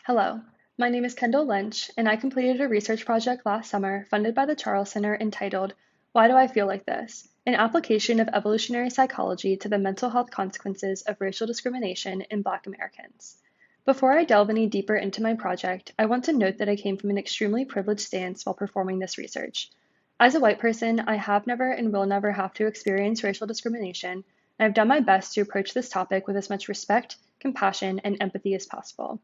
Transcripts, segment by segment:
Hello, my name is Kendall Lynch, and I completed a research project last summer funded by the Charles Center entitled, Why Do I Feel Like This? An application of evolutionary psychology to the mental health consequences of racial discrimination in Black Americans. Before I delve any deeper into my project, I want to note that I came from an extremely privileged stance while performing this research. As a white person, I have never and will never have to experience racial discrimination, and I've done my best to approach this topic with as much respect, compassion, and empathy as possible.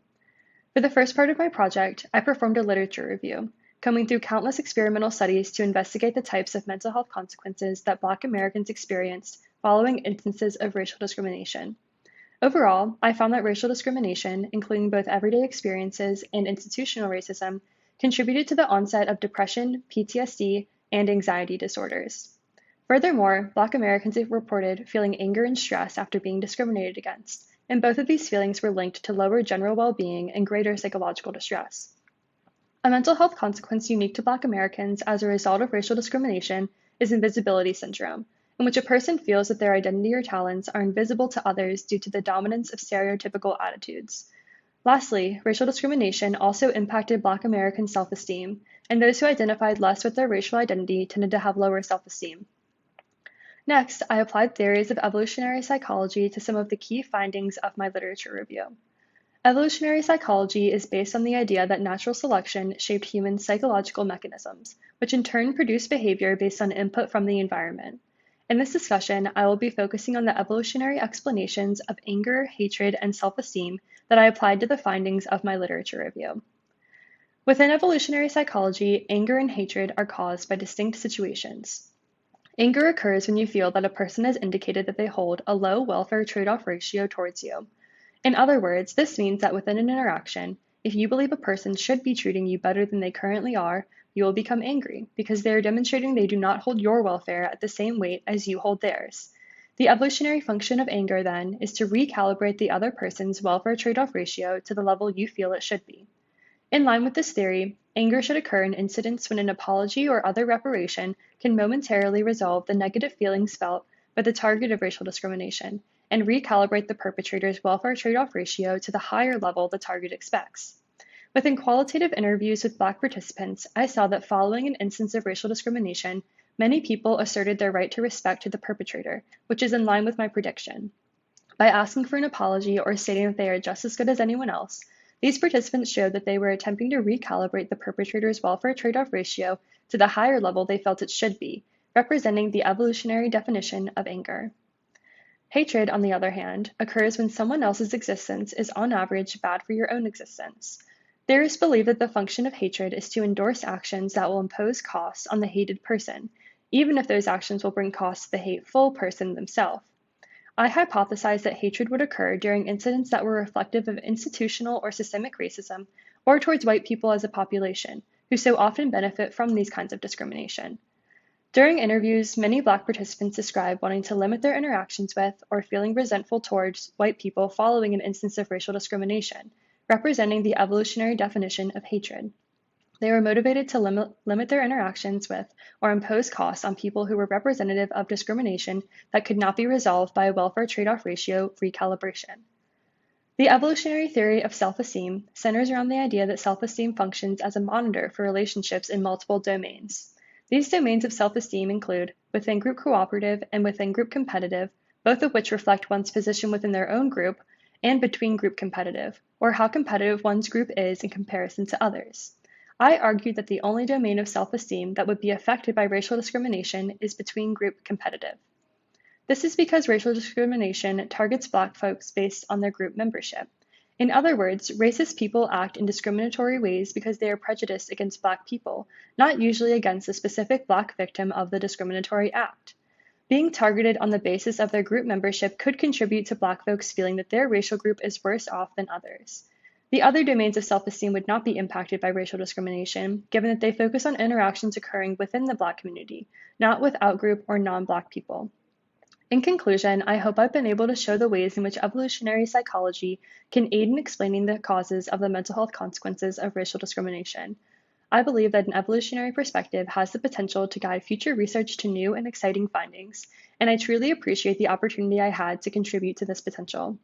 For the first part of my project, I performed a literature review, combing through countless experimental studies to investigate the types of mental health consequences that Black Americans experienced following instances of racial discrimination. Overall, I found that racial discrimination, including both everyday experiences and institutional racism, contributed to the onset of depression, PTSD, and anxiety disorders. Furthermore, Black Americans reported feeling anger and stress after being discriminated against, and both of these feelings were linked to lower general well-being and greater psychological distress. A mental health consequence unique to Black Americans as a result of racial discrimination is invisibility syndrome, in which a person feels that their identity or talents are invisible to others due to the dominance of stereotypical attitudes. Lastly, racial discrimination also impacted Black American self-esteem, and those who identified less with their racial identity tended to have lower self-esteem. Next, I applied theories of evolutionary psychology to some of the key findings of my literature review. Evolutionary psychology is based on the idea that natural selection shaped human psychological mechanisms, which in turn produce behavior based on input from the environment. In this discussion, I will be focusing on the evolutionary explanations of anger, hatred, and self-esteem that I applied to the findings of my literature review. Within evolutionary psychology, anger and hatred are caused by distinct situations. Anger occurs when you feel that a person has indicated that they hold a low welfare trade-off ratio towards you. In other words, this means that within an interaction, if you believe a person should be treating you better than they currently are, you will become angry because they are demonstrating they do not hold your welfare at the same weight as you hold theirs. The evolutionary function of anger, then, is to recalibrate the other person's welfare trade-off ratio to the level you feel it should be. In line with this theory, anger should occur in incidents when an apology or other reparation can momentarily resolve the negative feelings felt by the target of racial discrimination and recalibrate the perpetrator's welfare trade-off ratio to the higher level the target expects. Within qualitative interviews with Black participants, I saw that following an instance of racial discrimination, many people asserted their right to respect to the perpetrator, which is in line with my prediction. By asking for an apology or stating that they are just as good as anyone else, these participants showed that they were attempting to recalibrate the perpetrator's welfare trade-off ratio to the higher level they felt it should be, representing the evolutionary definition of anger. Hatred, on the other hand, occurs when someone else's existence is on average bad for your own existence. Theorists believe that the function of hatred is to endorse actions that will impose costs on the hated person, even if those actions will bring costs to the hateful person themselves. I hypothesized that hatred would occur during incidents that were reflective of institutional or systemic racism, or towards white people as a population, who so often benefit from these kinds of discrimination. During interviews, many Black participants described wanting to limit their interactions with or feeling resentful towards white people following an instance of racial discrimination, representing the evolutionary definition of hatred. They were motivated to limit their interactions with or impose costs on people who were representative of discrimination that could not be resolved by a welfare trade-off ratio recalibration. The evolutionary theory of self-esteem centers around the idea that self-esteem functions as a monitor for relationships in multiple domains. These domains of self-esteem include within-group cooperative and within-group competitive, both of which reflect one's position within their own group, and between-group competitive, or how competitive one's group is in comparison to others. I argued that the only domain of self-esteem that would be affected by racial discrimination is between-group competitive. This is because racial discrimination targets Black folks based on their group membership. In other words, racist people act in discriminatory ways because they are prejudiced against Black people, not usually against a specific Black victim of the discriminatory act. Being targeted on the basis of their group membership could contribute to Black folks feeling that their racial group is worse off than others. The other domains of self-esteem would not be impacted by racial discrimination, given that they focus on interactions occurring within the Black community, not with out-group or non-Black people. In conclusion, I hope I've been able to show the ways in which evolutionary psychology can aid in explaining the causes of the mental health consequences of racial discrimination. I believe that an evolutionary perspective has the potential to guide future research to new and exciting findings, and I truly appreciate the opportunity I had to contribute to this potential.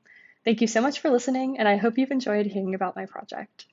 Thank you so much for listening, and I hope you've enjoyed hearing about my project.